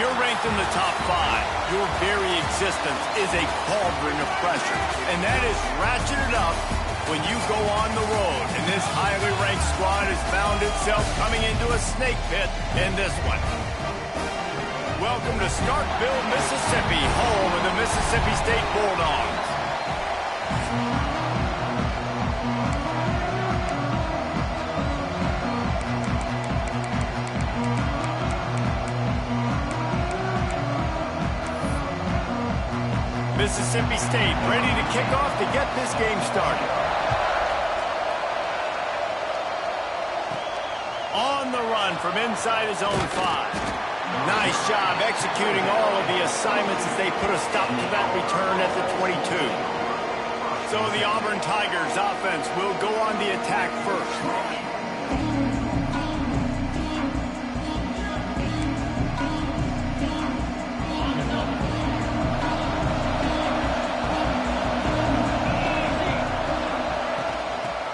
you're ranked in the top 5, your very existence is a cauldron of pressure. And that is ratcheted up when you go on the road. And this highly ranked squad has found itself coming into a snake pit in this one. Welcome to Starkville, Mississippi, home of the Mississippi State Bulldogs. Mississippi State ready to kick off to get this game started. On the run from inside his own 5. Nice job executing all of the assignments as they put a stop to that return at the 22. So the Auburn Tigers offense will go on the attack first.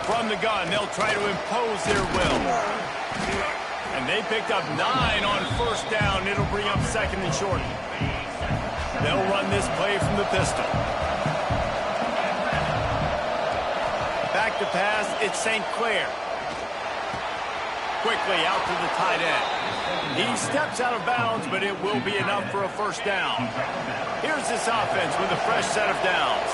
From the gun, they'll try to impose their will. And they picked up 9 on first down. It'll bring up second and short. They'll run this play from the pistol. Back to pass, it's St. Clair. Quickly out to the tight end. He steps out of bounds, but it will be enough for a first down. Here's this offense with a fresh set of downs.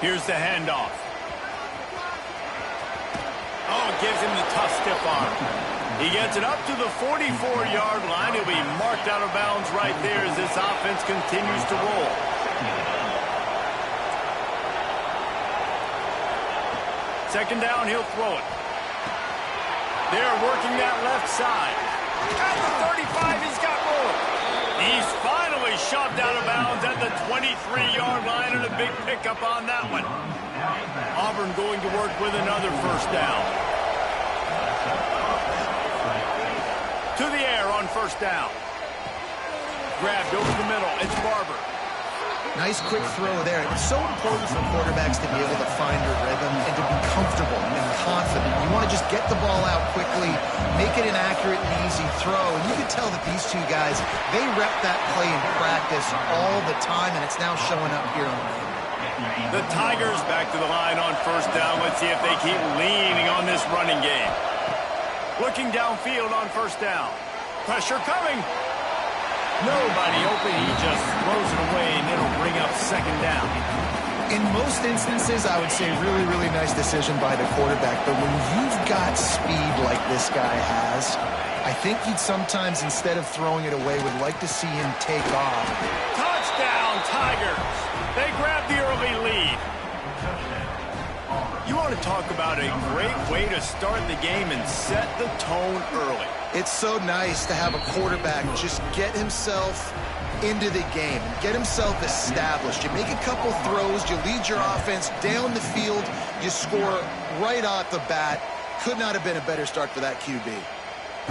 Here's the handoff. Oh, it gives him the tough stiff arm. He gets it up to the 44-yard line. He'll be marked out of bounds right there as this offense continues to roll. Second down, he'll throw it. They're working that left side. At the 35, he's got room. He's finally shoved out of bounds at the 23-yard line, and a big pickup on that one. Auburn going to work with another first down. To the air on first down. Grabbed over the middle. It's Barber. Nice quick throw there. It's so important for quarterbacks to be able to find their rhythm and to be comfortable and confident. You want to just get the ball out quickly, make it an accurate and easy throw. And you can tell that these two guys, they rep that play in practice all the time, and it's now showing up here on the field. The Tigers back to the line on first down. Let's see if they keep leaning on this running game. Looking downfield on first down. Pressure coming. Nobody open. He just throws it away, and it'll bring up second down. In most instances, I would say really, really nice decision by the quarterback. But when you've got speed like this guy has, I think you'd sometimes, instead of throwing it away, would like to see him take off. Touchdown, Tigers. They grab the early lead. You want to talk about a great way to start the game and set the tone early. It's so nice to have a quarterback just get himself into the game, get himself established. You make a couple throws, you lead your offense down the field, you score right off the bat. Could not have been a better start for that QB.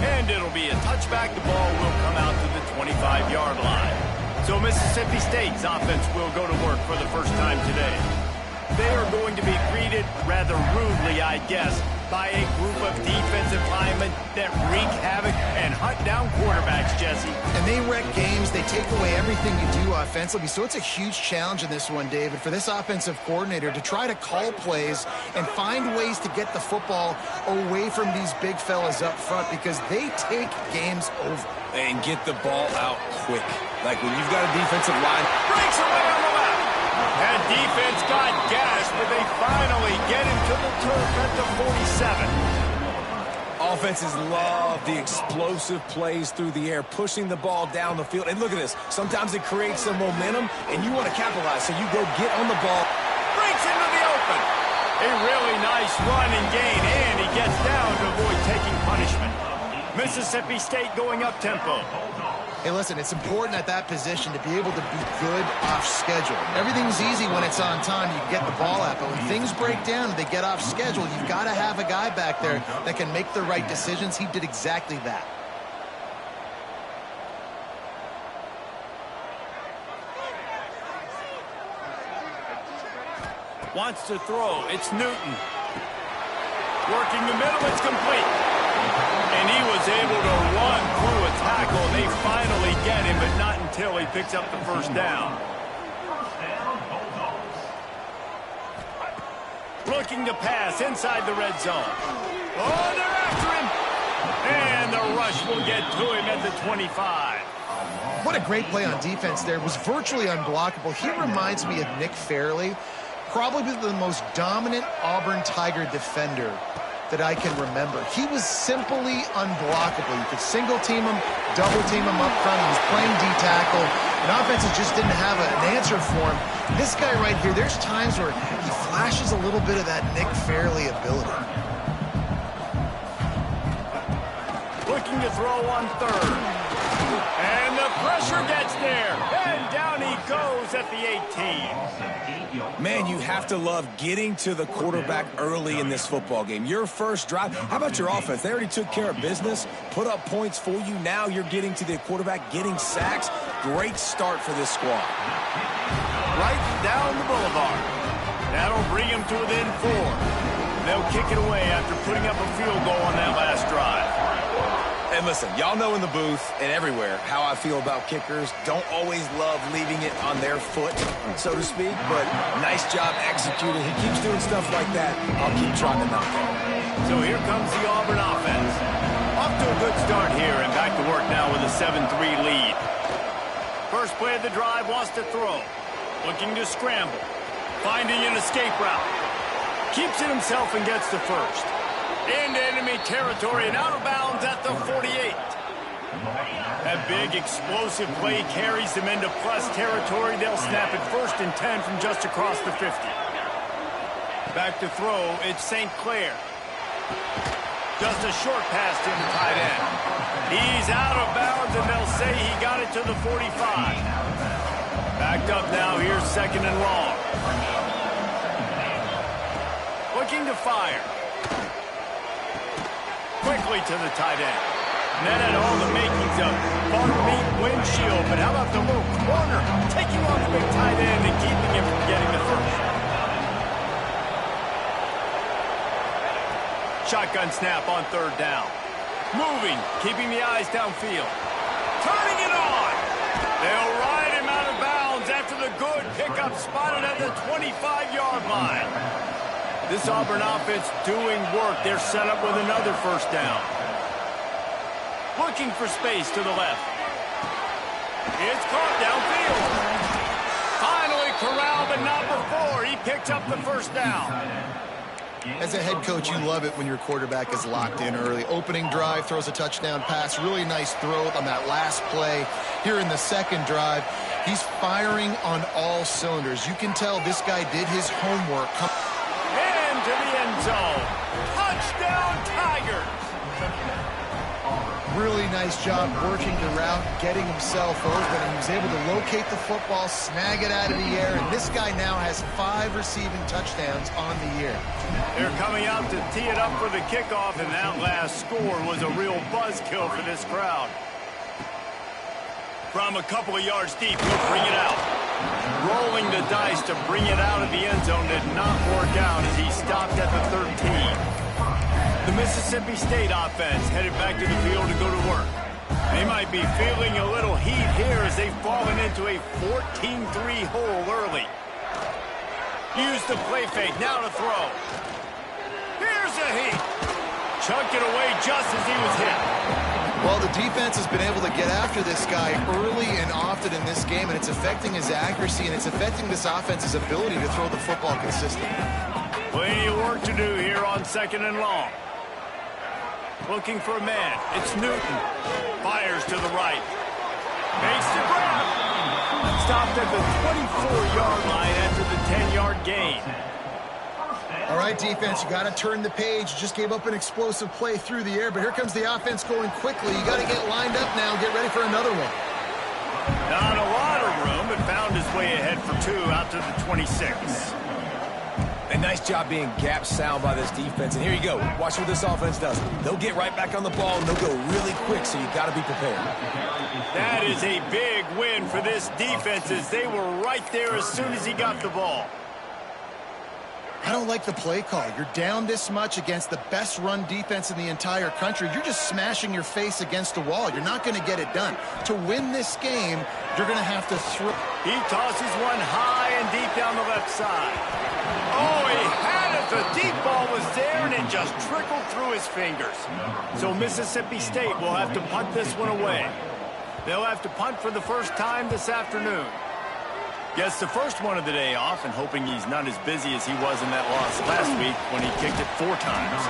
And it'll be a touchback. The ball will come out to the 25-yard line. So Mississippi State's offense will go to work for the first time today. They are going to be greeted rather rudely, I guess, by a group of defensive linemen that wreak havoc and hunt down quarterbacks, Jesse. And they wreck games. They take away everything you do offensively. So it's a huge challenge in this one, David, for this offensive coordinator to try to call plays and find ways to get the football away from these big fellas up front, because they take games over. And get the ball out quick. Like when you've got a defensive line. Breaks away on the left. And defense got gashed, but they finally get him to the turf at the 47. Offenses love the explosive plays through the air, pushing the ball down the field. And look at this. Sometimes it creates some momentum, and you want to capitalize. So you go get on the ball. Breaks into the open. A really nice run and gain, and he gets down to avoid taking punishment. Mississippi State going up tempo. Hey, listen, it's important at that position to be able to be good off schedule. Everything's easy when it's on time. You get the ball out. But when things break down and they get off schedule, you've got to have a guy back there that can make the right decisions. He did exactly that. Wants to throw. It's Newton. Working the middle. It's complete. And he was able to run through a tackle, and they finally get him, but not until he picks up the first down. Looking to pass inside the red zone. Oh, they're after him. And the rush will get to him at the 25. What a great play on defense there. It was virtually unblockable. He reminds me of Nick Fairley, probably the most dominant Auburn Tiger defender that I can remember. He was simply unblockable. You could single team him, double team him up front. He was playing D-tackle, and offenses just didn't have an answer for him. This guy right here, there's times where he flashes a little bit of that Nick Fairley ability. Looking to throw on third. And the pressure gets there. And down he goes at the 18. Man, you have to love getting to the quarterback early in this football game. Your first drive. How about your offense? They already took care of business, put up points for you. Now you're getting to the quarterback, getting sacks. Great start for this squad. Right down the boulevard. That'll bring him to within 4. They'll kick it away after putting up a field goal on that last drive. And listen, y'all know in the booth and everywhere how I feel about kickers. Don't always love leaving it on their foot, so to speak, but nice job executing. He keeps doing stuff like that. I'll keep trying to knock it. So here comes the Auburn offense. Off to a good start here and back to work now with a 7-3 lead. First play of the drive, wants to throw. Looking to scramble. Finding an escape route. Keeps it himself and gets the first. Into enemy territory and out of bounds at the 48. That big explosive play carries them into plus territory. They'll snap it 1st and 10 from just across the 50. Back to throw, it's St. Clair. Just a short pass to the tight end. He's out of bounds and they'll say he got it to the 45. Backed up now, here's 2nd and long. Looking to fire. Quickly to the tight end. And that had all the makings of far meat windshield, but how about the little corner taking on the big tight end and keeping him from getting the first? Shotgun snap on 3rd down. Moving, keeping the eyes downfield. Turning it on. They'll ride him out of bounds after the good pickup spotted at the 25-yard line. This Auburn offense doing work. They're set up with another first down. Looking for space to the left. It's caught downfield. Finally corralled, but not before. He picked up the first down. As a head coach, you love it when your quarterback is locked in early. Opening drive, throws a touchdown pass. Really nice throw on that last play. Here in the 2nd drive, he's firing on all cylinders. You can tell this guy did his homework. To the end zone. Touchdown, Tigers. Really nice job working the route, getting himself open, and he was able to locate the football, snag it out of the air, and this guy now has 5 receiving touchdowns on the year. They're coming out to tee it up for the kickoff, and that last score was a real buzzkill for this crowd. From a couple of yards deep, he'll bring it out. Rolling the dice to bring it out of the end zone did not work out as he stopped at the 13. The Mississippi State offense headed back to the field to go to work. They might be feeling a little heat here as they've fallen into a 14-3 hole early. Use the play fake, now to throw. Here's a heat. Chucked it away just as he was hit. Well, the defense has been able to get after this guy early and often in this game, and it's affecting his accuracy, and it's affecting this offense's ability to throw the football consistently. Plenty of work to do here on 2nd and long. Looking for a man. It's Newton. Fires to the right. Makes the grab. Stopped at the 24-yard line after the 10-yard gain. All right, defense, you got to turn the page. You just gave up an explosive play through the air, but here comes the offense going quickly. You got to get lined up now and get ready for another one. Not a lot of room, but found his way ahead for 2 out to the 26. A nice job being gap sound by this defense. And here you go. Watch what this offense does. They'll get right back on the ball, and they'll go really quick, so you got to be prepared. That is a big win for this defense as they were right there as soon as he got the ball. I don't like the play call. You're down this much against the best run defense in the entire country. You're just smashing your face against the wall. You're not going to get it done. To win this game, you're going to have to throw. He tosses one high and deep down the left side. Oh, he had it. The deep ball was there, and it just trickled through his fingers. So Mississippi State will have to punt this one away. They'll have to punt for the first time this afternoon. Gets the first one of the day off, and hoping he's not as busy as he was in that loss last week when he kicked it 4 times.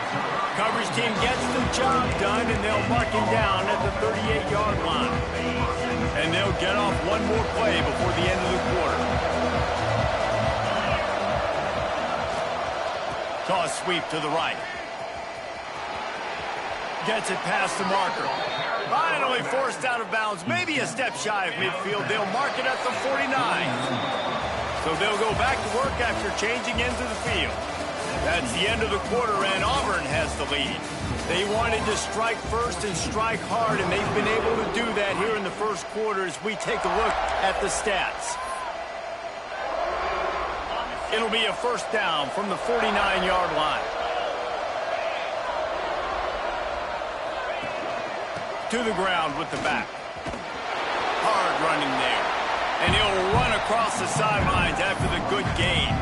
Coverage team gets the job done, and they'll mark him down at the 38-yard line. And they'll get off one more play before the end of the quarter. Toss sweep to the right. Gets it past the marker. Finally forced out of bounds, maybe a step shy of midfield. They'll mark it at the 49. So they'll go back to work after changing into the field. That's the end of the quarter, and Auburn has the lead. They wanted to strike first and strike hard, and they've been able to do that here in the first quarter as we take a look at the stats. It'll be a first down from the 49-yard line. To the ground with the back. Hard running there. And he'll run across the sidelines after the good gain.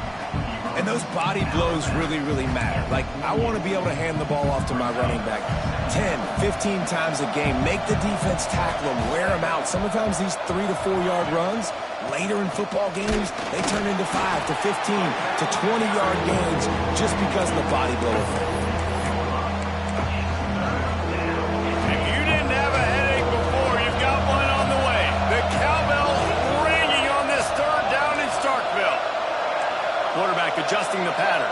And those body blows really, really matter. Like, I want to be able to hand the ball off to my running back 10, 15 times a game. Make the defense tackle them, wear them out. Sometimes these 3 to 4 yard runs, later in football games, they turn into 5 to 15 to 20-yard gains just because of the body blow effect. Quarterback adjusting the pattern.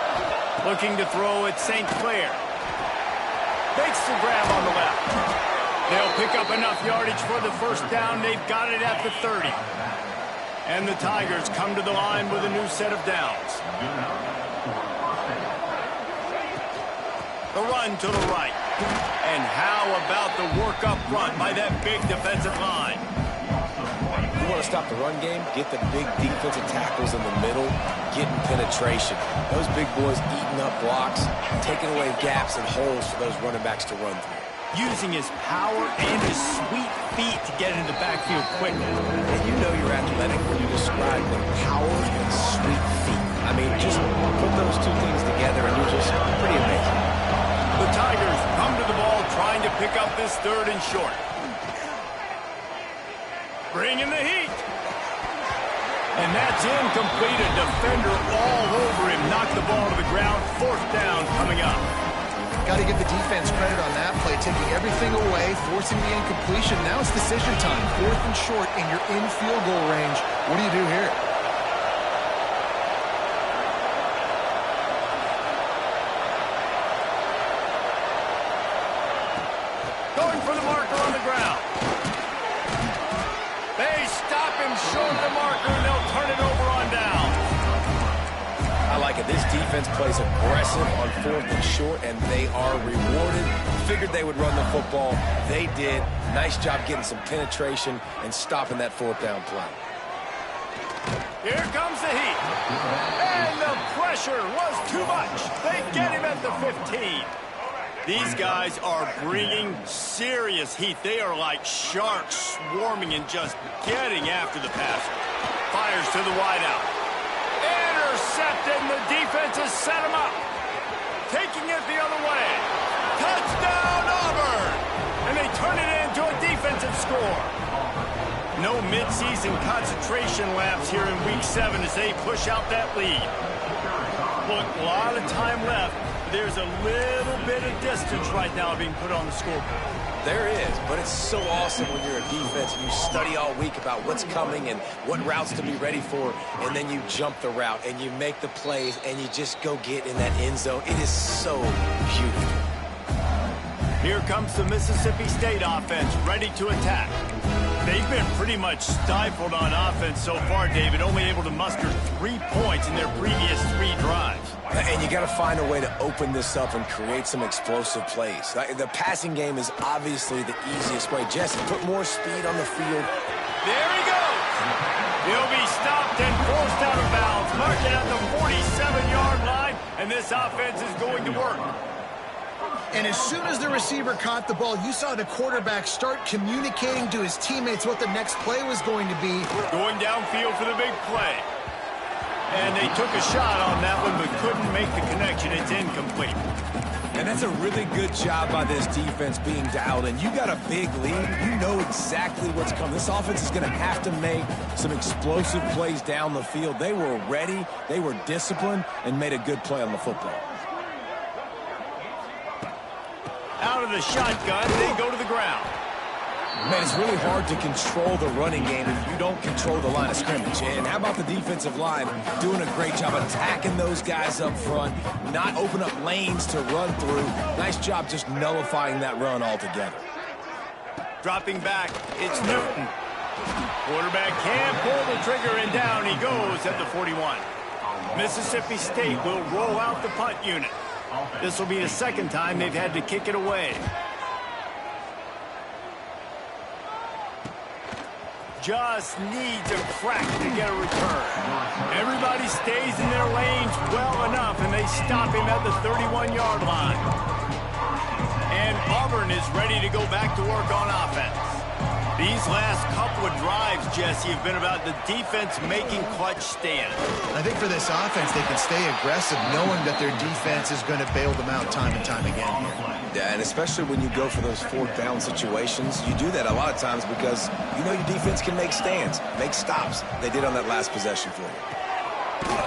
Looking to throw at St. Clair. Makes the grab on the left. They'll pick up enough yardage for the first down. They've got it at the 30. And the Tigers come to the line with a new set of downs. The run to the right. And how about the work up front by that big defensive line? You want to stop the run game, get the big defensive tackles in the middle, getting penetration. Those big boys eating up blocks, taking away gaps and holes for those running backs to run through. Using his power and his sweet feet to get into the backfield quickly. And you know you're athletic when you describe the power and sweet feet. I mean, just put those two things together and you're just pretty amazing. The Tigers come to the ball trying to pick up this 3rd and short. Bringing the heat. And that's incomplete. A defender all over him. Knocked the ball to the ground. 4th down coming up. Got to give the defense credit on that play, taking everything away, forcing the incompletion. Now it's decision time. 4th and short, and you're in field goal range. What do you do here? Going for the marker on the ground. They stop him short of the marker, and they'll turn it over on down. I like it. This defense plays aggressive on 4th and short, and they are rewarded. Figured they would run the football. They did. Nice job getting some penetration and stopping that 4th down play. Here comes the heat. And the pressure was too much. They get him at the 15. These guys are bringing serious heat. They are like sharks swarming and just getting after the passer. Fires to the wideout. Intercepted, and the defense has set him up. Taking it the other way. Touchdown, Auburn! And they turn it into a defensive score. No midseason concentration lapse here in Week 7 as they push out that lead. Look, a lot of time left. There's a little bit of distance right now being put on the scoreboard. There is, but it's so awesome when you're a defense and you study all week about what's coming and what routes to be ready for, and then you jump the route and you make the plays and you just go get in that end zone. It is so beautiful. Here comes the Mississippi State offense ready to attack. They've been pretty much stifled on offense so far, David, only able to muster 3 points in their previous 3 drives. And you got to find a way to open this up and create some explosive plays. The passing game is obviously the easiest way. Jesse, put more speed on the field. There he goes. He'll be stopped and forced out of bounds. Mark it at the 47-yard line. And this offense is going to work. And as soon as the receiver caught the ball, you saw the quarterback start communicating to his teammates what the next play was going to be. Going downfield for the big play. And they took a shot on that one, but couldn't make the connection. It's incomplete. And that's a really good job by this defense being dialed in. You got a big lead. You know exactly what's coming. This offense is going to have to make some explosive plays down the field. They were ready, they were disciplined, and made a good play on the football. Out of the shotgun, they go to the ground. Man, it's really hard to control the running game if you don't control the line of scrimmage. And how about the defensive line doing a great job attacking those guys up front, not open up lanes to run through. Nice job just nullifying that run altogether. Dropping back, it's Newton. Quarterback can't pull the trigger, and down he goes at the 41. Mississippi State will roll out the punt unit. This will be the second time they've had to kick it away. Just needs a crack to get a return. Everybody stays in their lanes well enough, and they stop him at the 31-yard line. And Auburn is ready to go back to work on offense. These last couple of drives, Jesse, have been about the defense making clutch stands. I think for this offense, they can stay aggressive knowing that their defense is going to bail them out time and time again. Yeah, and especially when you go for those fourth down situations, you do that a lot of times because you know your defense can make stands, make stops. They did on that last possession for you.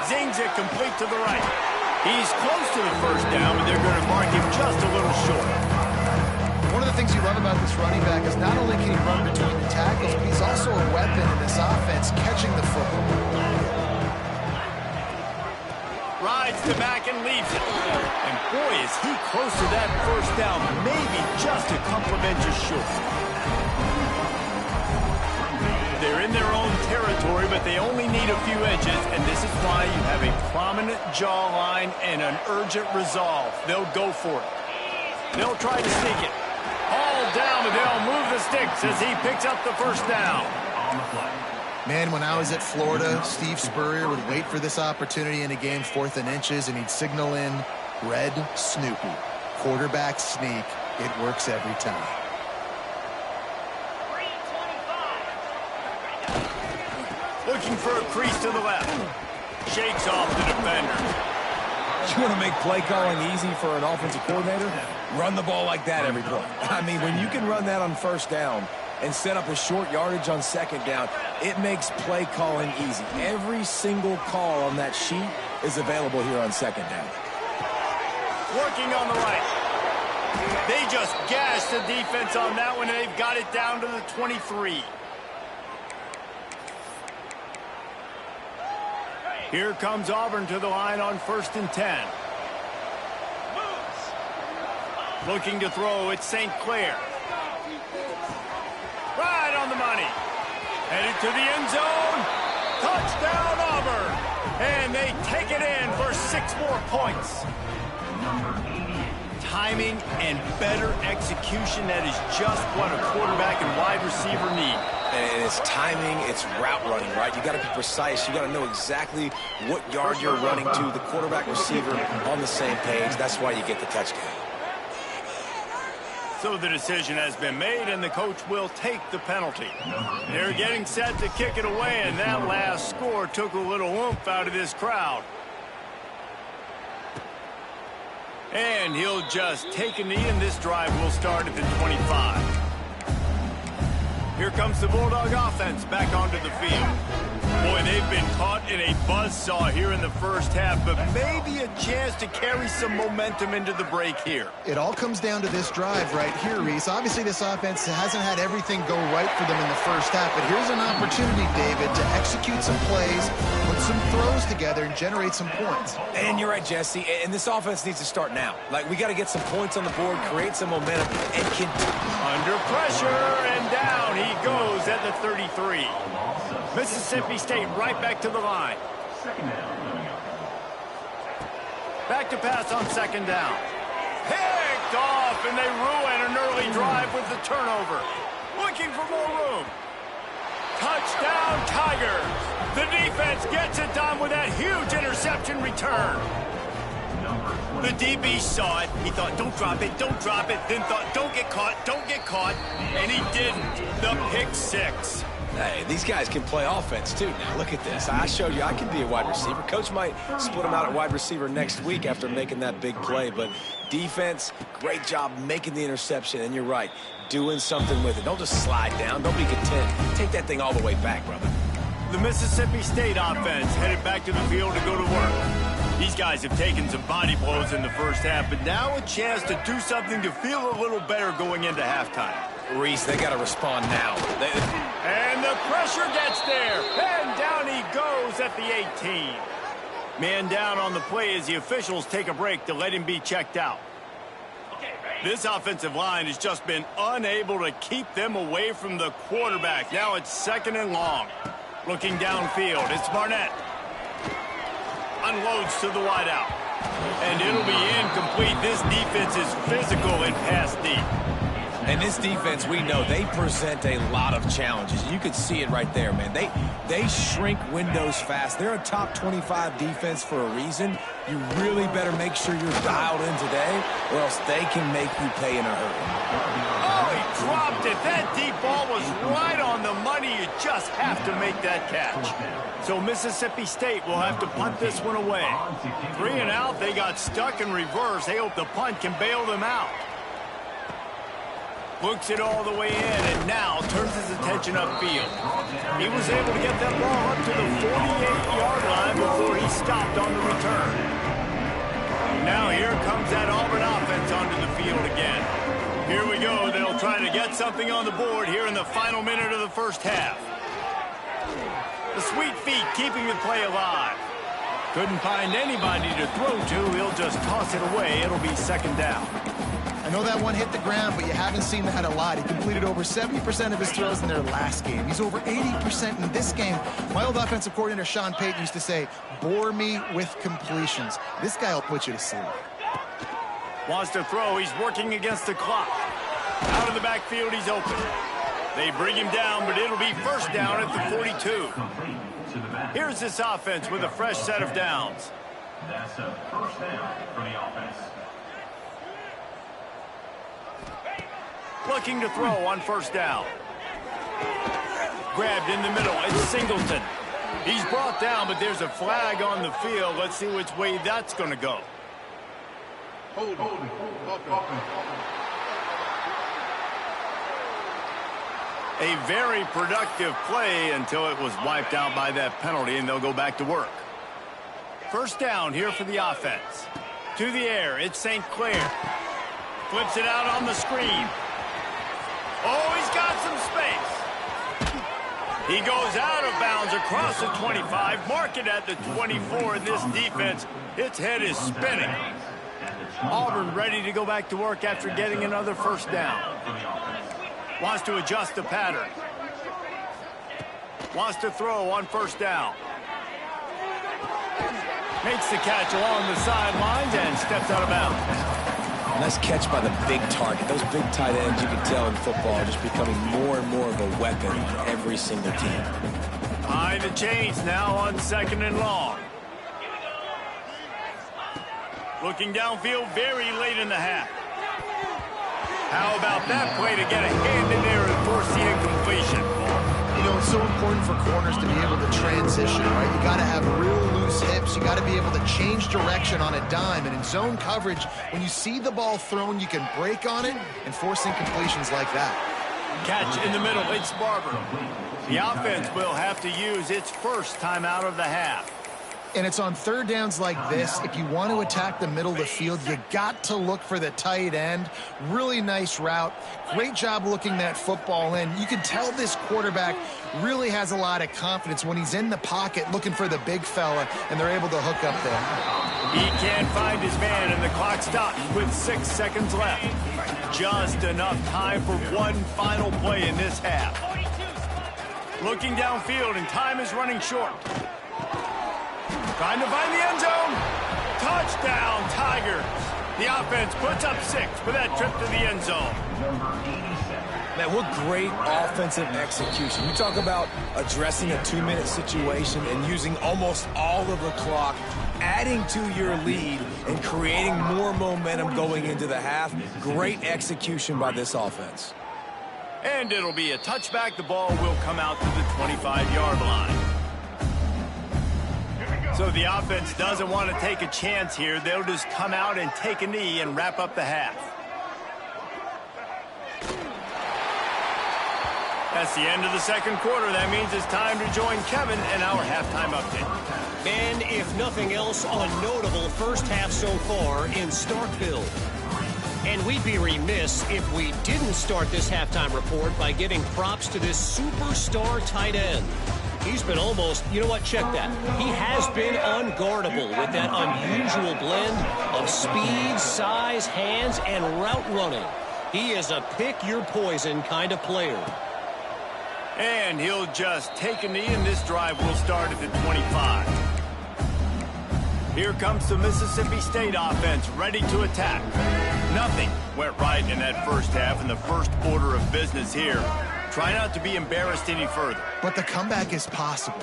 Zings it complete to the right. He's close to the first down, but they're going to mark him just a little short. One of the things you love about this running back is not only can he run between the tackles, but he's also a weapon in this offense, catching the football. Rides the back and leaves it. And boy, is he close to that first down, maybe just a couple of inches short. They're in their own territory, but they only need a few inches, and this is why you have a prominent jawline and an urgent resolve. They'll go for it. They'll try to sneak it. All down, but they'll move the sticks as he picks up the first down. Man, when I was at Florida, Steve Spurrier would wait for this opportunity in a game, 4th and inches, and he'd signal in Red Snoopy. Quarterback sneak. It works every time. Looking for a crease to the left. Shakes off the defender. You want to make play calling easy for an offensive coordinator? Run the ball like that every play. I mean, when you can run that on first down and set up a short yardage on second down, it makes play calling easy. Every single call on that sheet is available here on second down. Working on the right. They just gashed the defense on that one, and they've got it down to the 23. Here comes Auburn to the line on 1st and 10. Looking to throw, it's St. Clair. Right on the money. Headed to the end zone. Touchdown, Auburn. And they take it in for 6 more points. Timing and better execution, that is just what a quarterback and wide receiver need. And it's timing, it's route running, right? You got to be precise. You got to know exactly what yard you're running to. The quarterback receiver on the same page. That's why you get the touchdown. So the decision has been made, and the coach will take the penalty. They're getting set to kick it away, and that last score took a little oomph out of this crowd. And he'll just take a knee, and this drive will start at the 25. Here comes the Bulldog offense back onto the field. Boy, they've been caught in a buzzsaw here in the first half, but maybe a chance to carry some momentum into the break here. It all comes down to this drive right here, Reese. Obviously, this offense hasn't had everything go right for them in the first half, but here's an opportunity, David, to execute some plays, put some throws together, and generate some points. And you're right, Jesse, and this offense needs to start now. Like, we got to get some points on the board, create some momentum, and continue. Under pressure, and down he goes at the 33. Mississippi State right back to the line. Back to pass on 2nd down. Picked off, and they ruin an early drive with the turnover. Looking for more room. Touchdown, Tigers. The defense gets it done with that huge interception return. The DB saw it. He thought, don't drop it, don't drop it. Then thought, don't get caught, don't get caught. And he didn't. The pick six. Hey, these guys can play offense, too. Now, look at this. I showed you I can be a wide receiver. Coach might split him out at wide receiver next week after making that big play. But defense, great job making the interception. And you're right, doing something with it. Don't just slide down. Don't be content. Take that thing all the way back, brother. The Mississippi State offense headed back to the field to go to work. These guys have taken some body blows in the first half, but now a chance to do something to feel a little better going into halftime. Reese, they got to respond now. And the pressure gets there. And down he goes at the 18. Man down on the play as the officials take a break to let him be checked out. This offensive line has just been unable to keep them away from the quarterback. Now it's 2nd and long. Looking downfield, it's Barnett. Unloads to the wideout. And it'll be incomplete. This defense is physical and pass deep. And this defense, we know, they present a lot of challenges. You can see it right there, man. They shrink windows fast. They're a top 25 defense for a reason. You really better make sure you're dialed in today, or else they can make you pay in a hurry. Oh, he dropped it. That deep ball was right on the money. You just have to make that catch. So Mississippi State will have to punt this one away. 3 and out. They got stuck in reverse. They hope the punt can bail them out. Looks it all the way in, and now turns his attention upfield. He was able to get that ball up to the 48-yard line before he stopped on the return. Now here comes that Auburn offense onto the field again. Here we go. They'll try to get something on the board here in the final minute of the first half. The sweet feet keeping the play alive. Couldn't find anybody to throw to. He'll just toss it away. It'll be 2nd down. I know that one hit the ground, but you haven't seen that a lot. He completed over 70% of his throws in their last game. He's over 80% in this game. My old offensive coordinator, Sean Payton, used to say, bore me with completions. This guy will put you to sleep. Wants to throw. He's working against the clock. Out of the backfield, he's open. They bring him down, but it'll be 1st down at the 42. Here's this offense with a fresh set of downs. That's a 1st down for the offense. Looking to throw on 1st down. Grabbed in the middle. It's Singleton. He's brought down, but there's a flag on the field. Let's see which way that's going to go. A very productive play until it was wiped out by that penalty, and they'll go back to work. 1st down here for the offense. To the air, it's St. Clair. Flips it out on the screen. Oh, he's got some space. He goes out of bounds across the 25, mark it at the 24, and this defense, its head is spinning. Auburn ready to go back to work after getting another 1st down. Wants to adjust the pattern. Wants to throw on 1st down. Makes the catch along the sidelines and steps out of bounds. Nice catch by the big target. Those big tight ends, you can tell in football, are just becoming more and more of a weapon on every single team. High the chains now on 2nd and long. Looking downfield very late in the half. How about that play to get a hand in there and force the incompletion? You know, it's so important for corners to be able to transition, right? You got to have real loose hips. You got to be able to change direction on a dime. And in zone coverage, when you see the ball thrown, you can break on it and force incompletions like that. Catch in the middle. It's Barber. The offense will have to use its 1st timeout of the half. And it's on 3rd downs like this. If you want to attack the middle of the field, you got to look for the tight end. Really nice route. Great job looking that football in. You can tell this quarterback really has a lot of confidence when he's in the pocket looking for the big fella, and they're able to hook up there. He can't find his man, and the clock stops with 6 seconds left. Just enough time for one final play in this half. Looking downfield, and time is running short. Trying to find the end zone. Touchdown, Tigers. The offense puts up 6 for that trip to the end zone. Number 87. Man, what great offensive execution. You talk about addressing a 2-minute situation and using almost all of the clock, adding to your lead and creating more momentum going into the half. Great execution by this offense. And it'll be a touchback. The ball will come out to the 25-yard line. So the offense doesn't want to take a chance here. They'll just come out and take a knee and wrap up the half. That's the end of the second quarter. That means it's time to join Kevin and our halftime update. And if nothing else, a notable first half so far in Starkville. And we'd be remiss if we didn't start this halftime report by giving props to this superstar tight end. He's been almost, you know what, check that. He has been unguardable with that unusual blend of speed, size, hands, and route running. He is a pick-your-poison kind of player. And he'll just take a knee, and this drive will start at the 25. Here comes the Mississippi State offense, ready to attack. Nothing went right in that first half, and the first order of business here. Try not to be embarrassed any further. But the comeback is possible.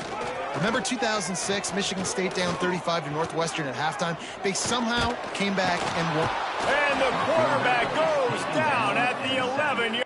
Remember 2006, Michigan State down 35 to Northwestern at halftime? They somehow came back and won. And the quarterback goes down at the 11.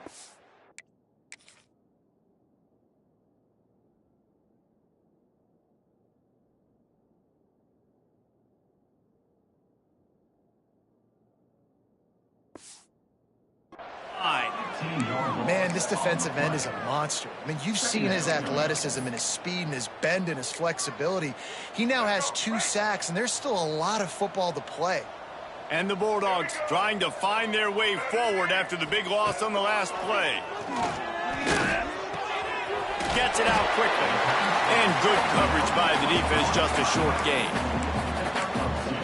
Man, this defensive end is a monster. I mean, you've seen his athleticism and his speed and his bend and his flexibility. He now has 2 sacks, and there's still a lot of football to play. And the Bulldogs trying to find their way forward after the big loss on the last play. Gets it out quickly. And good coverage by the defense, just a short gain.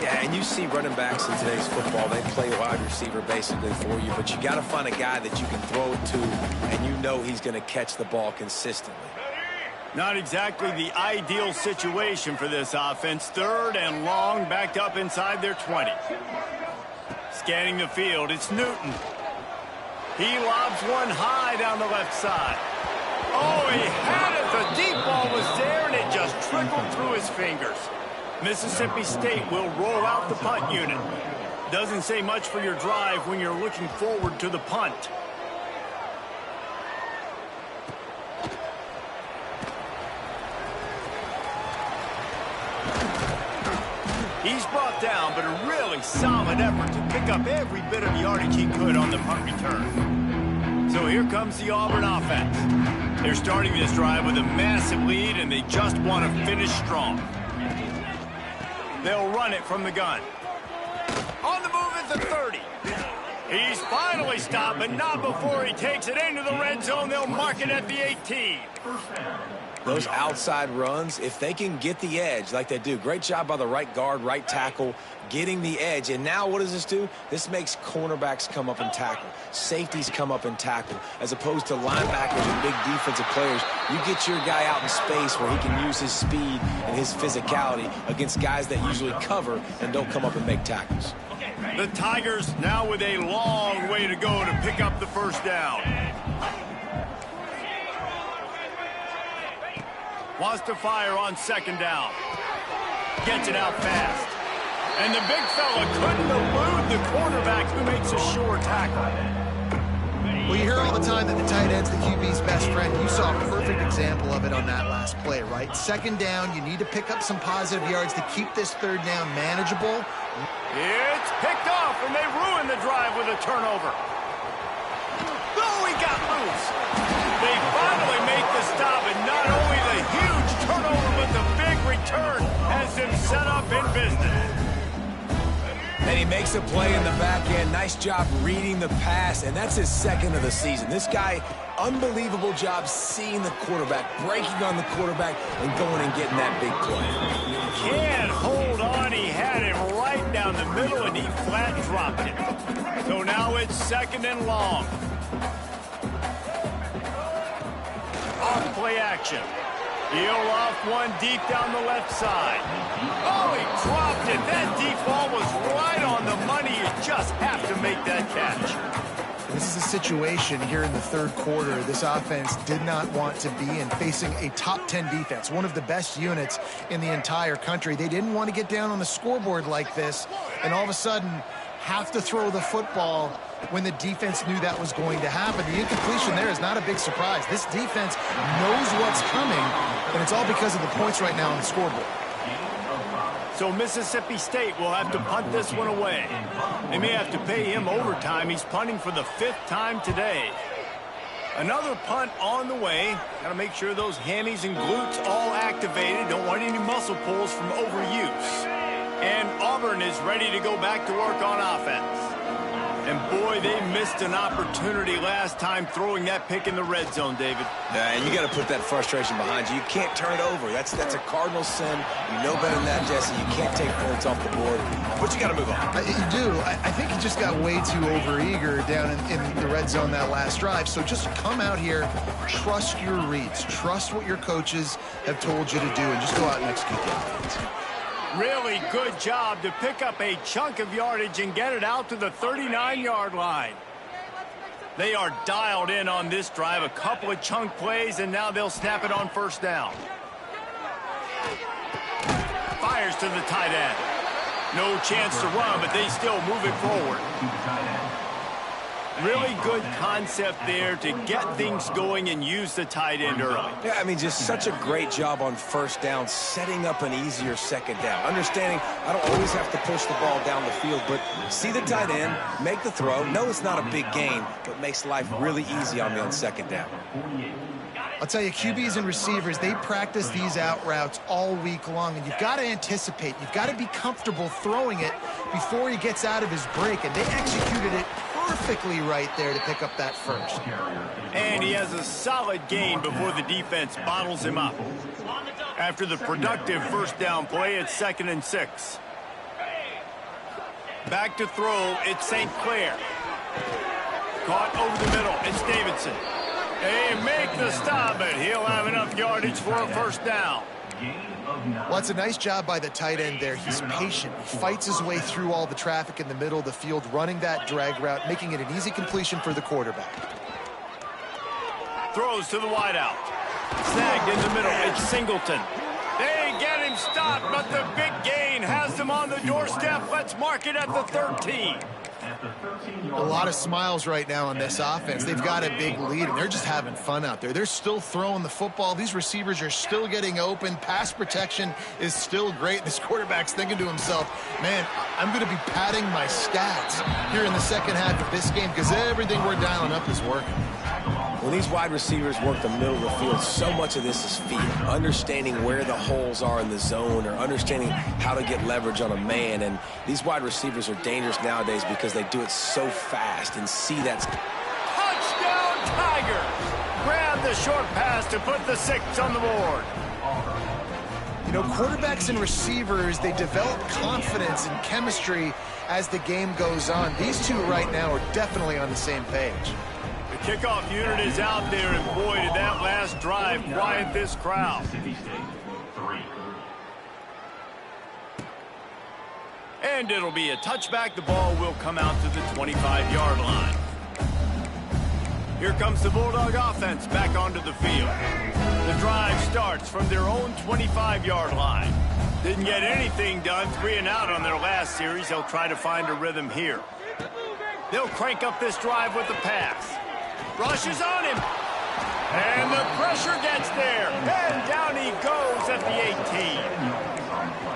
Yeah, and you see running backs in today's football, they play wide receiver basically for you, but you got to find a guy that you can throw it to, and you know he's going to catch the ball consistently. Not exactly the ideal situation for this offense. 3rd and long, backed up inside their 20. Scanning the field, it's Newton. He lobs one high down the left side. Oh, he had it. The deep ball was there, and it just trickled through his fingers. Mississippi State will roll out the punt unit. Doesn't say much for your drive when you're looking forward to the punt. He's brought down, but a really solid effort to pick up every bit of yardage he could on the punt return. So here comes the Auburn offense. They're starting this drive with a massive lead, and they just want to finish strong. They'll run it from the gun. On the move at the 30. He's finally stopped, but not before he takes it into the red zone. They'll mark it at the 18. Those outside runs, if they can get the edge like they do, great job by the right guard, right tackle, getting the edge. And now what does this do? This makes cornerbacks come up and tackle. Safeties come up and tackle. As opposed to linebackers and big defensive players, you get your guy out in space where he can use his speed and his physicality against guys that usually cover and don't come up and make tackles. The Tigers now with a long way to go to pick up the first down. Wants to fire on 2nd down. Gets it out fast. And the big fella couldn't elude the quarterback who makes a sure tackle. Well, you hear all the time that the tight end's the QB's best friend. You saw a perfect example of it on that last play, right? 2nd down, you need to pick up some positive yards to keep this 3rd down manageable. It's picked off, and they ruin the drive with a turnover. Oh, he got loose. They finally make the stop, and not only the huge turnover, but the big return has them set up in business. And he makes a play in the back end. Nice job reading the pass, and that's his 2nd of the season. This guy, unbelievable job seeing the quarterback, breaking on the quarterback, and going and getting that big play. Can't hold on. He had it right down the middle, and he flat dropped it. So now it's 2nd and long. Off play action. He'll off one deep down the left side. Oh, he dropped it. That deep ball was right on the money. You just have to make that catch. This is a situation here in the third quarter this offense did not want to be in, facing a top 10 defense, one of the best units in the entire country. They didn't want to get down on the scoreboard like this and all of a sudden have to throw the football when the defense knew that was going to happen. The incompletion there is not a big surprise. This defense knows what's coming, and it's all because of the points right now on the scoreboard. So Mississippi State will have to punt this one away. They may have to pay him overtime. He's punting for the 5th time today. Another punt on the way. Got to make sure those hammies and glutes all activated. Don't want any muscle pulls from overuse. And Auburn is ready to go back to work on offense. And boy, they missed an opportunity last time throwing that pick in the red zone, David. And you got to put that frustration behind you. You can't turn it over. That's a cardinal sin. You know better than that, Jesse. You can't take points off the board. But you got to move on. You do. I think he just got way too overeager down in the red zone that last drive. So just come out here, trust your reads, trust what your coaches have told you to do, and just go out and execute the offense. Really good job to pick up a chunk of yardage and get it out to the 39-yard line. They are dialed in on this drive. A couple of chunk plays, and now they'll snap it on first down. Fires to the tight end. No chance to run, but they still move it forward. Really good concept there to get things going and use the tight end early. Yeah, I mean, just such a great job on first down, setting up an easier second down. Understanding I don't always have to push the ball down the field, but see the tight end, make the throw. No, it's not a big gain, but makes life really easy on me on second down. I'll tell you, QBs and receivers, they practice these out routes all week long, and you've got to anticipate. You've got to be comfortable throwing it before he gets out of his break, and they executed it perfectly right there to pick up that first. And he has a solid gain before the defense bottles him up. After the productive first down play, it's 2nd and 6. Back to throw, it's St. Clair. Caught over the middle, it's Davidson. They make the stop, but he'll have enough yardage for a first down. Well, it's a nice job by the tight end there. He's patient. He fights his way through all the traffic in the middle of the field, running that drag route, making it an easy completion for the quarterback. Throws to the wideout. Snagged in the middle. It's Singleton. They get him stopped, but the big gain has them on the doorstep. Let's mark it at the 13. A lot of smiles right now on this offense. They've got a big lead, and they're just having fun out there. They're still throwing the football. These receivers are still getting open. Pass protection is still great. This quarterback's thinking to himself, man, I'm going to be padding my stats here in the second half of this game because everything we're dialing up is working. When these wide receivers work the middle of the field, so much of this is feel. Understanding where the holes are in the zone or understanding how to get leverage on a man. And these wide receivers are dangerous nowadays because they do it so fast and see that. Touchdown, Tigers! Grab the short pass to put the 6 on the board. You know, quarterbacks and receivers, they develop confidence and chemistry as the game goes on. These two right now are definitely on the same page. The kickoff unit is out there, and boy, did that last drive quiet this crowd. And it'll be a touchback. The ball will come out to the 25-yard line. Here comes the Bulldog offense back onto the field. The drive starts from their own 25-yard line. Didn't get anything done, 3 and out on their last series. They'll try to find a rhythm here. They'll crank up this drive with the pass. Rushes on him. And the pressure gets there. And down he goes at the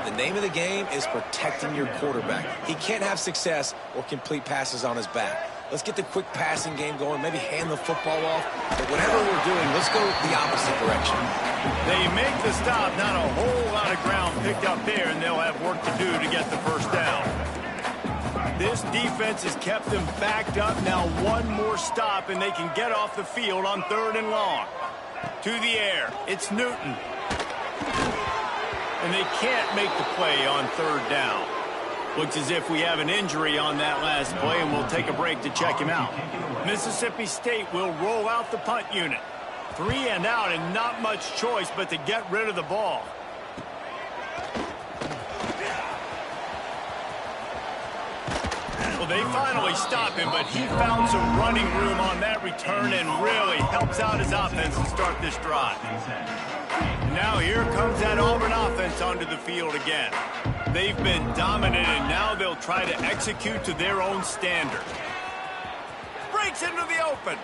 18. The name of the game is protecting your quarterback. He can't have success or complete passes on his back. Let's get the quick passing game going, maybe hand the football off. But whatever we're doing, let's go the opposite direction. They make the stop. Not a whole lot of ground picked up there, and they'll have work to do to get the first down. This defense has kept them backed up. Now one more stop, and they can get off the field on 3rd and long. To the air. It's Newton. And they can't make the play on 3rd down. Looks as if we have an injury on that last play, and we'll take a break to check him out. Mississippi State will roll out the punt unit. 3 and out, and not much choice but to get rid of the ball. Well, they finally stop him, but he found some running room on that return and really helps out his offense to start this drive. Now here comes that Auburn offense onto the field again. They've been dominant, and now they'll try to execute to their own standard. Breaks into the open.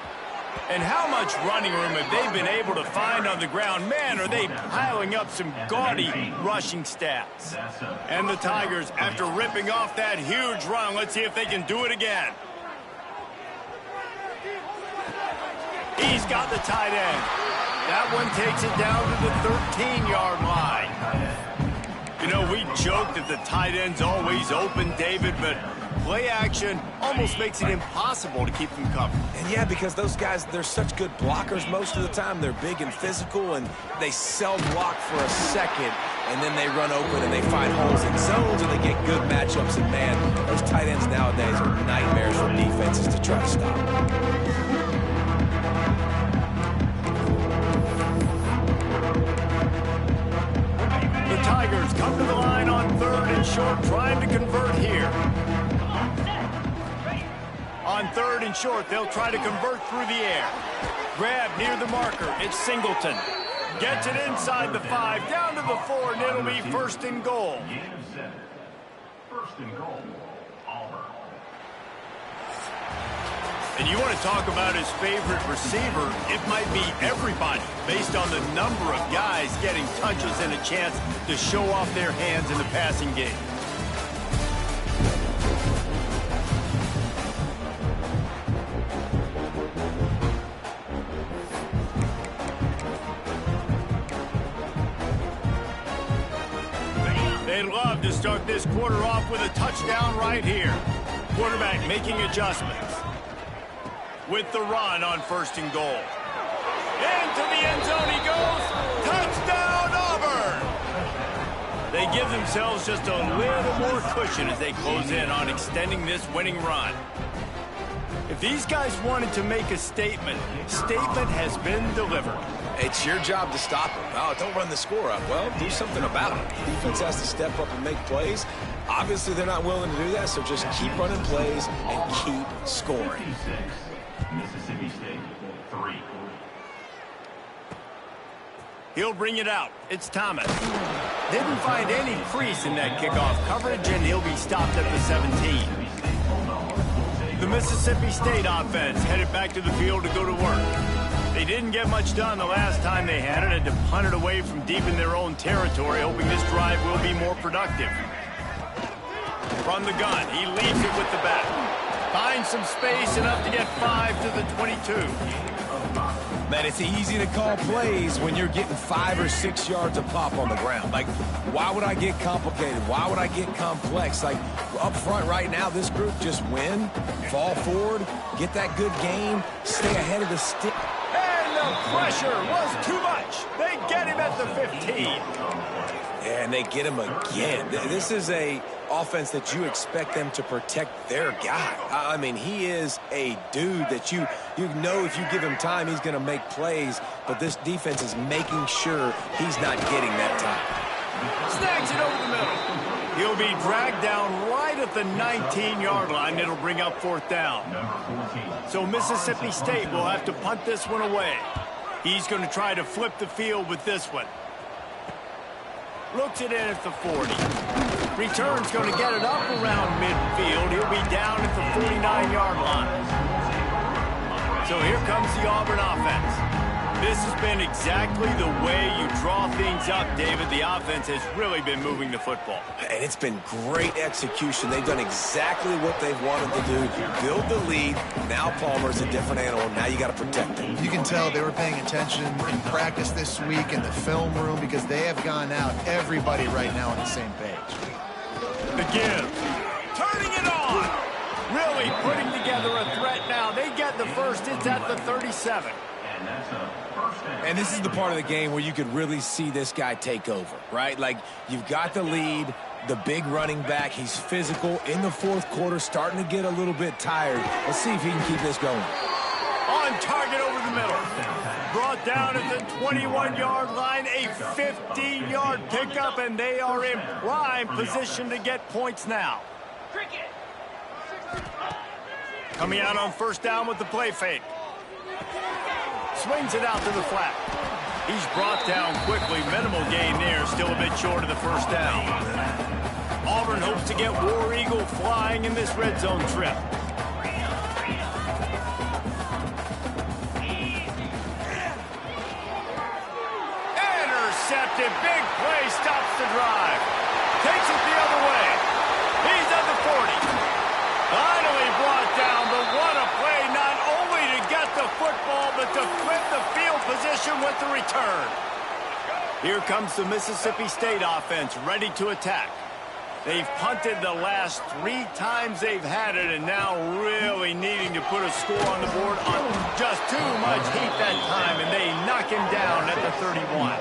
And how much running room have they been able to find on the ground? Man, are they piling up some gaudy rushing stats. And the Tigers, after ripping off that huge run, let's see if they can do it again. He's got the tight end. That one takes it down to the 13-yard line. You know, we joke that the tight end's always open, David, but play action almost makes it impossible to keep them covered. And yeah, because those guys, they're such good blockers most of the time. They're big and physical, and they sell block for a second, and then they run open and they find holes in zones, and they get good matchups. And man, those tight ends nowadays are nightmares for defenses to try to stop. Tigers come to the line on 3rd and short, trying to convert here. On 3rd and short, they'll try to convert through the air. Grab near the marker. It's Singleton. Gets it inside the 5, down to the 4, and it'll be 1st and goal. 1st and goal, Auburn. And you want to talk about his favorite receiver, it might be everybody, based on the number of guys getting touches and a chance to show off their hands in the passing game. They'd love to start this quarter off with a touchdown right here. Quarterback making adjustments. With the run on 1st and goal. Into the end zone he goes. Touchdown, Auburn! They give themselves just a little more cushion as they close in on extending this winning run. If these guys wanted to make a statement has been delivered. It's your job to stop them. Oh, don't run the score up. Well, do something about it. Defense has to step up and make plays. Obviously, they're not willing to do that, so just keep running plays and keep scoring. Mississippi State, 3. He'll bring it out. It's Thomas. Didn't find any crease in that kickoff coverage, and he'll be stopped at the 17. The Mississippi State offense headed back to the field to go to work. They didn't get much done the last time they had it, and to punt it away from deep in their own territory, hoping this drive will be more productive. From the gun, he leaves it with the bat. Finds some space, enough to get 5 to the 22. Man, it's easy to call plays when you're getting 5 or 6 yards of pop on the ground. Like, why would I get complicated? Why would I get complex? Like, up front right now, this group just win, fall forward, get that good game, stay ahead of the stick. And the pressure was too much. They get him at the 15. And they get him again. This is a offense that you expect them to protect their guy. I mean, he is a dude that you know if you give him time, he's going to make plays, but this defense is making sure he's not getting that time. Snags it over the middle. He'll be dragged down right at the 19-yard line. It'll bring up 4th down. So Mississippi State will have to punt this one away. He's going to try to flip the field with this one. Looks it in at the 40. Return's going to get it up around midfield. He'll be down at the 49-yard line. So here comes the Auburn offense. This has been exactly the way you draw things up, David. The offense has really been moving the football. And it's been great execution. They've done exactly what they've wanted to do. Build the lead. Now Palmer's a different animal. Now you got to protect him. You can tell they were paying attention in practice this week in the film room because they have gone out, everybody right now on the same page. The give. Turning it on. Really putting together a threat now. They get the first. It's at the 37. And this is the part of the game where you could really see this guy take over, right? Like, you've got the lead, the big running back. He's physical in the 4th quarter, starting to get a little bit tired. Let's see if he can keep this going. On target over the middle. Brought down at the 21-yard line, a 15-yard pickup, and they are in prime position to get points now. Cricket. Coming out on first down with the play fake. Swings it out to the flat. He's brought down quickly. Minimal gain there. Still a bit short of the first down. Auburn hopes to get War Eagle flying in this red zone trip. Intercepted. Big play. Stops the drive. Takes it the other way. He's at the 40. Finally brought down, but what a play, not only to get the football, but to flip the field position with the return. Here comes the Mississippi State offense, ready to attack. They've punted the last 3 times they've had it, and now really needing to put a score on the board on just too much heat that time, and they knock him down at the 31.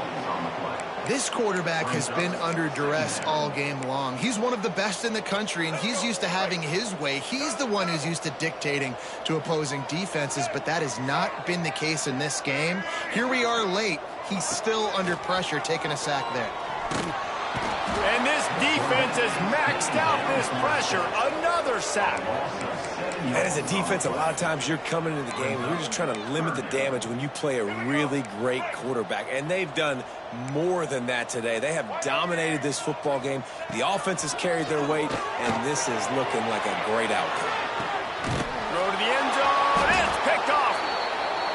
This quarterback has been under duress all game long. He's one of the best in the country, and he's used to having his way. He's the one who's used to dictating to opposing defenses, but that has not been the case in this game. Here we are late. He's still under pressure, taking a sack there. And this defense has maxed out this pressure. Another sack. And as a defense, a lot of times you're coming into the game and you're just trying to limit the damage when you play a really great quarterback. And they've done more than that today. They have dominated this football game. The offense has carried their weight, and this is looking like a great outcome. Throw to the end zone. It's picked off.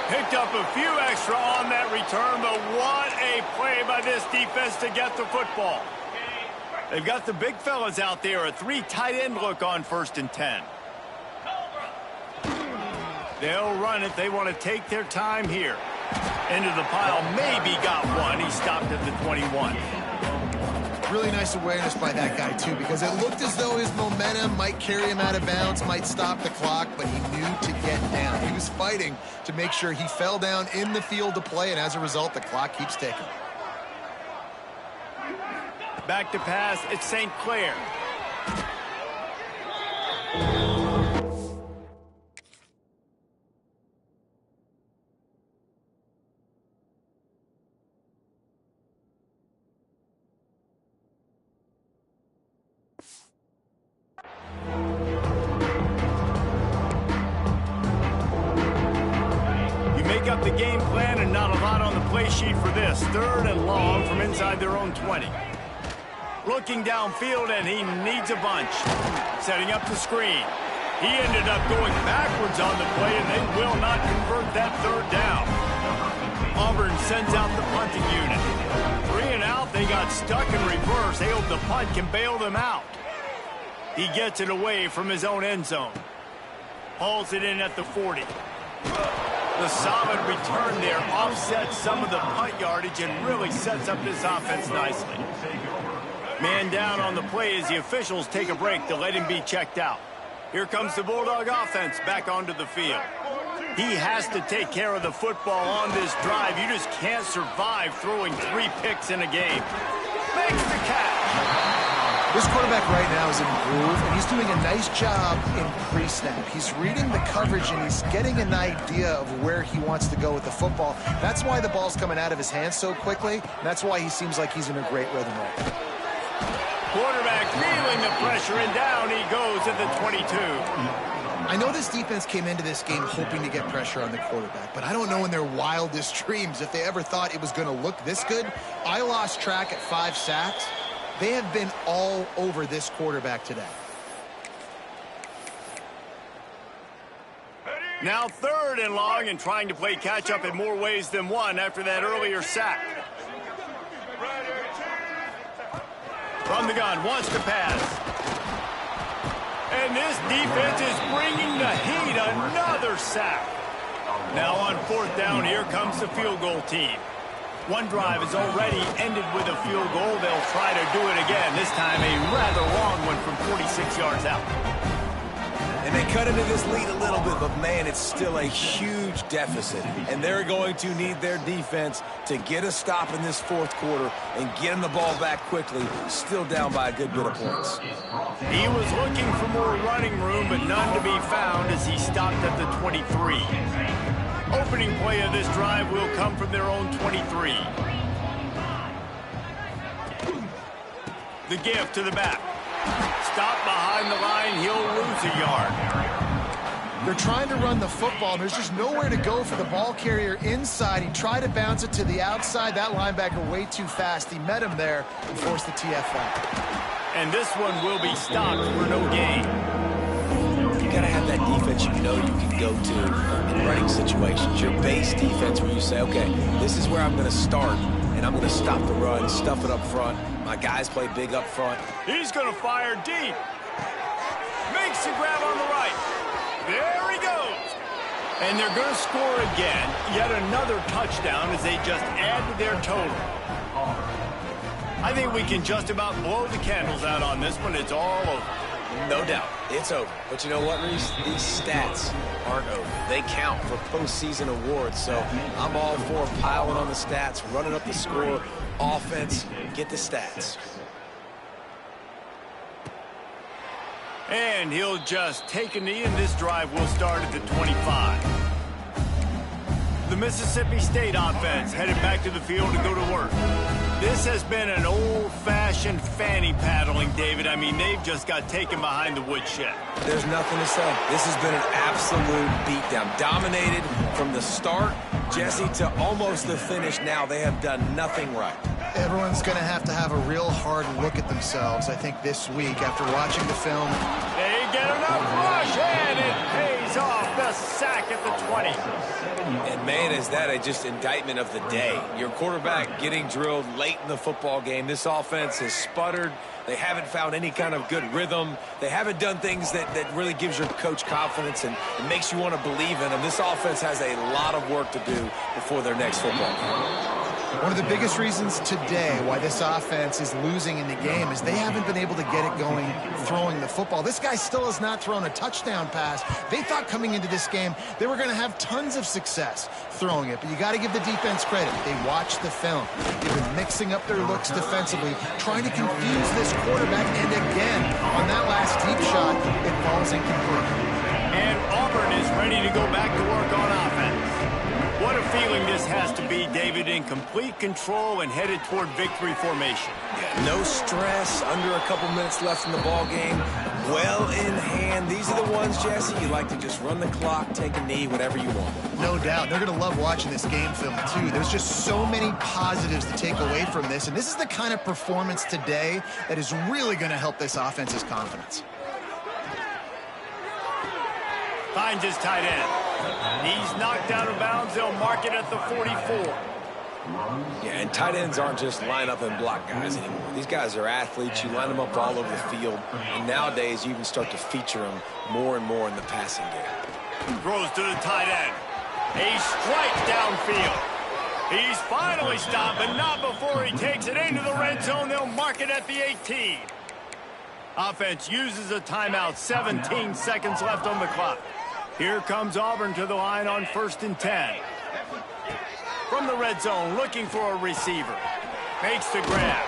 Picked up a few extra on that return, but what a play by this defense to get the football. They've got the big fellas out there, a 3 tight end look on 1st and 10. They'll run it. They want to take their time here. Into the pile, maybe got one. He stopped at the 21. Really nice awareness by that guy, too, because it looked as though his momentum might carry him out of bounds, might stop the clock, but he knew to get down. He was fighting to make sure he fell down in the field to play, and as a result, the clock keeps ticking. Back to pass, it's St. Clair. Up the game plan and not a lot on the play sheet for this. 3rd and long from inside their own 20. Looking downfield, and he needs a bunch. Setting up the screen. He ended up going backwards on the play, and they will not convert that 3rd down. Auburn sends out the punting unit. 3 and out, they got stuck in reverse. They hope the punt can bail them out. He gets it away from his own end zone. Hauls it in at the 40. The solid return there offsets some of the punt yardage and really sets up this offense nicely. Man down on the play as the officials take a break to let him be checked out. Here comes the Bulldog offense back onto the field. He has to take care of the football on this drive. You just can't survive throwing 3 picks in a game. Makes the catch. This quarterback right now is in a groove, and he's doing a nice job in pre-snap. He's reading the coverage, and he's getting an idea of where he wants to go with the football. That's why the ball's coming out of his hands so quickly, and that's why he seems like he's in a great rhythm right now. Quarterback feeling the pressure, and down he goes at the 22. I know this defense came into this game hoping to get pressure on the quarterback, but I don't know in their wildest dreams if they ever thought it was going to look this good. I lost track at 5 sacks. They have been all over this quarterback today. Now 3rd and long, and trying to play catch-up in more ways than one after that earlier sack. From the gun, wants to pass. And this defense is bringing the heat. Another sack. Now on 4th down, here comes the field goal team. One drive is already ended with a field goal. They'll try to do it again. This time a rather long one from 46 yards out. And they cut into this lead a little bit, but man, it's still a huge deficit. And they're going to need their defense to get a stop in this 4th quarter and get them the ball back quickly, still down by a good bit of points. He was looking for more running room, but none to be found as he stopped at the 23. Opening play of this drive will come from their own 23. The gift to the back. Stop behind the line, he'll lose a yard. They're trying to run the football. There's just nowhere to go for the ball carrier inside. He tried to bounce it to the outside. That linebacker way too fast. He met him there and forced the TFL. And this one will be stopped for no gain. You got to have that defense you know you can go to in running situations. Your base defense where you say, okay, this is where I'm going to start, and I'm going to stop the run, stuff it up front. My guys play big up front. He's going to fire deep. Makes the grab on the right. There he goes. And they're going to score again. Yet another touchdown as they just add to their total. I think we can just about blow the candles out on this one. It's all over. No doubt. It's over. But you know what, Reese? These stats aren't over. They count for postseason awards. So I'm all for piling on the stats, running up the score, offense, get the stats. And he'll just take a knee, and this drive will start at the 25. The Mississippi State offense headed back to the field to go to work. This has been an old-fashioned fanny paddling, David. I mean, they've just got taken behind the woodshed. There's nothing to say. This has been an absolute beatdown. Dominated from the start, Jesse, to almost the finish now. They have done nothing right. Everyone's going to have a real hard look at themselves, I think, this week after watching the film. They get enough rush, and it pays off. The sack at the 20. And, man, is that just indictment of the day. Your quarterback getting drilled late in the football game. This offense has sputtered. They haven't found any kind of good rhythm. They haven't done things that really gives your coach confidence and makes you want to believe in them. This offense has a lot of work to do before their next football game. One of the biggest reasons today why this offense is losing in the game is they haven't been able to get it going throwing the football. This guy still has not thrown a touchdown pass. They thought coming into this game they were going to have tons of success throwing it, but you got to give the defense credit. They watched the film. They've been mixing up their looks defensively, trying to confuse this quarterback, and again, on that last deep shot, it falls incomplete. And Auburn is ready to go back to work on offense. What a feeling this has to be, David, in complete control and headed toward victory formation. Yeah, no stress, under a couple minutes left in the ball game, well in hand. These are the ones, Jesse, you like to just run the clock, take a knee, whatever you want. No doubt. They're going to love watching this game film, too. There's just so many positives to take away from this, and this is the kind of performance today that is really going to help this offense's confidence. Finds his tight end. He's knocked out of bounds. They'll mark it at the 44. Yeah, and tight ends aren't just line up and block guys anymore. These guys are athletes. You line them up all over the field. And nowadays, you even start to feature them more and more in the passing game. Throws to the tight end. A strike downfield. He's finally stopped, but not before he takes it into the red zone. They'll mark it at the 18. Offense uses a timeout. 17 seconds left on the clock. Here comes Auburn to the line on 1st and 10. From the red zone, looking for a receiver. Makes the grab.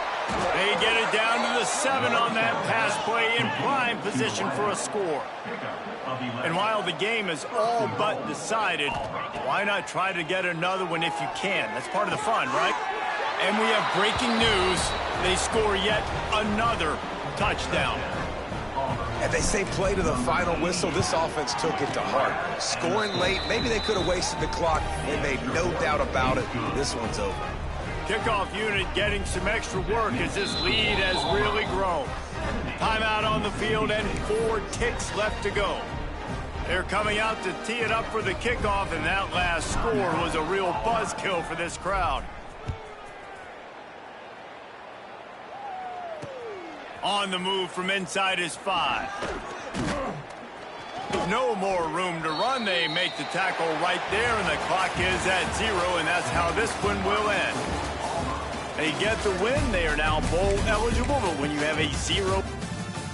They get it down to the 7 on that pass play, in prime position for a score. And while the game is all but decided, why not try to get another one if you can? That's part of the fun, right? And we have breaking news. They score yet another touchdown. And they say play to the final whistle. This offense took it to heart. Scoring late, maybe they could have wasted the clock. They made no doubt about it. This one's over. Kickoff unit getting some extra work as this lead has really grown. Timeout on the field and 4 ticks left to go. They're coming out to tee it up for the kickoff, and that last score was a real buzzkill for this crowd. On the move from inside his 5. No more room to run. They make the tackle right there, and the clock is at 0, and that's how this one will end. They get the win. They are now bowl eligible, but when you have a 0